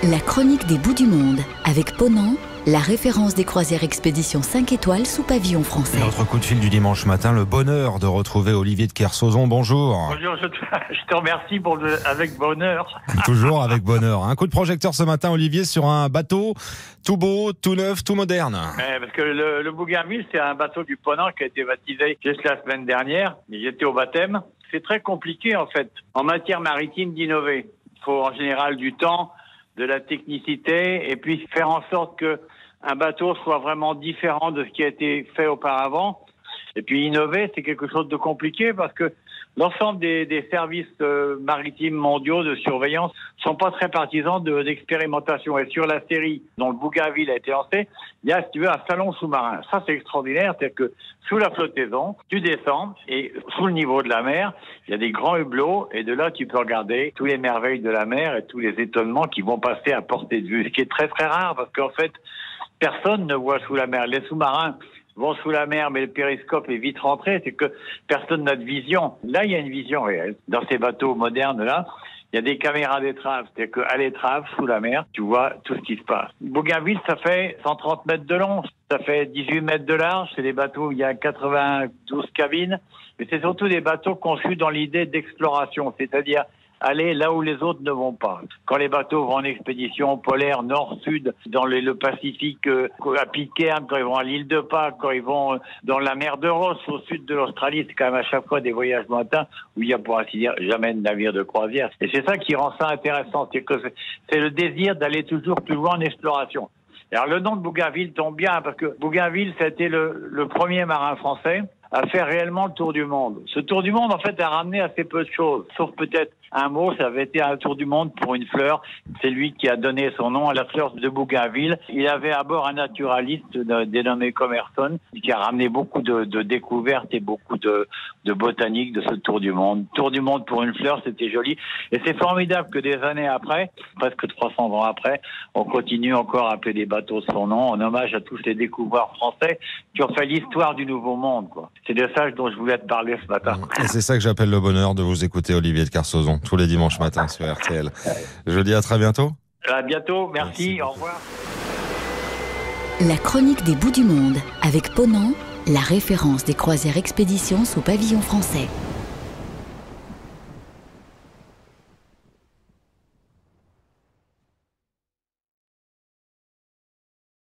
La chronique des bouts du monde avec Ponant, la référence des croisières expéditions 5 étoiles sous pavillon français. Notre coup de fil du dimanche matin, le bonheur de retrouver Olivier de Kersauzon. Bonjour. Bonjour, je te remercie avec bonheur. Toujours avec bonheur. Un coup de projecteur ce matin, Olivier, sur un bateau tout beau, tout neuf, tout moderne. Parce que le Bougainville, c'est un bateau du Ponant qui a été baptisé juste la semaine dernière. J'étais au baptême. C'est très compliqué, en fait, en matière maritime, d'innover. Il faut en général du temps, de la technicité, et puis faire en sorte que un bateau soit vraiment différent de ce qui a été fait auparavant. Et puis innover, c'est quelque chose de compliqué parce que l'ensemble des services maritimes mondiaux de surveillance sont pas très partisans d'expérimentation. Et sur la série dont le Bougainville a été lancé, il y a, si tu veux, un salon sous-marin. Ça, c'est extraordinaire. C'est-à-dire que sous la flottaison, tu descends et sous le niveau de la mer, il y a des grands hublots et de là, tu peux regarder tous les merveilles de la mer et tous les étonnements qui vont passer à portée de vue. Ce qui est très, très rare parce qu'en fait, personne ne voit sous la mer. Les sous-marins vont sous la mer, mais le périscope est vite rentré, c'est que personne n'a de vision. Là, il y a une vision réelle. Dans ces bateaux modernes-là, il y a des caméras d'étrave, c'est-à-dire qu'à l'étrave, sous la mer, tu vois tout ce qui se passe. Bougainville, ça fait 130 mètres de long, ça fait 18 mètres de large, c'est des bateaux où il y a 92 cabines, mais c'est surtout des bateaux conçus dans l'idée d'exploration, c'est-à-dire aller là où les autres ne vont pas. Quand les bateaux vont en expédition polaire nord-sud, dans le Pacifique, à Pitcairn, quand ils vont à l'île de Pâques, quand ils vont dans la mer de Ross, au sud de l'Australie, c'est quand même à chaque fois des voyages lointains où il y a, pour ainsi dire, jamais de navire de croisière. Et c'est ça qui rend ça intéressant, c'est que c'est le désir d'aller toujours plus loin en exploration. Alors le nom de Bougainville tombe bien parce que Bougainville, c'était le premier marin français à faire réellement le tour du monde. Ce tour du monde, en fait, a ramené assez peu de choses, sauf peut-être un mot, ça avait été un tour du monde pour une fleur. C'est lui qui a donné son nom à la fleur de Bougainville. Il avait à bord un naturaliste dénommé Commerson qui a ramené beaucoup de découvertes et beaucoup de botanique de ce tour du monde. Tour du monde pour une fleur, c'était joli. Et c'est formidable que des années après, presque 300 ans après, on continue encore à appeler des bateaux de son nom en hommage à tous les découvreurs français qui ont fait l'histoire du Nouveau Monde, quoi. C'est de ça dont je voulais te parler ce matin. Et c'est ça que j'appelle le bonheur de vous écouter, Olivier de Kersauzon, tous les dimanches matins sur RTL. Je dis à très bientôt. À bientôt, merci. Au revoir. La chronique des bouts du monde avec Ponant, la référence des croisières expéditions sous pavillon français.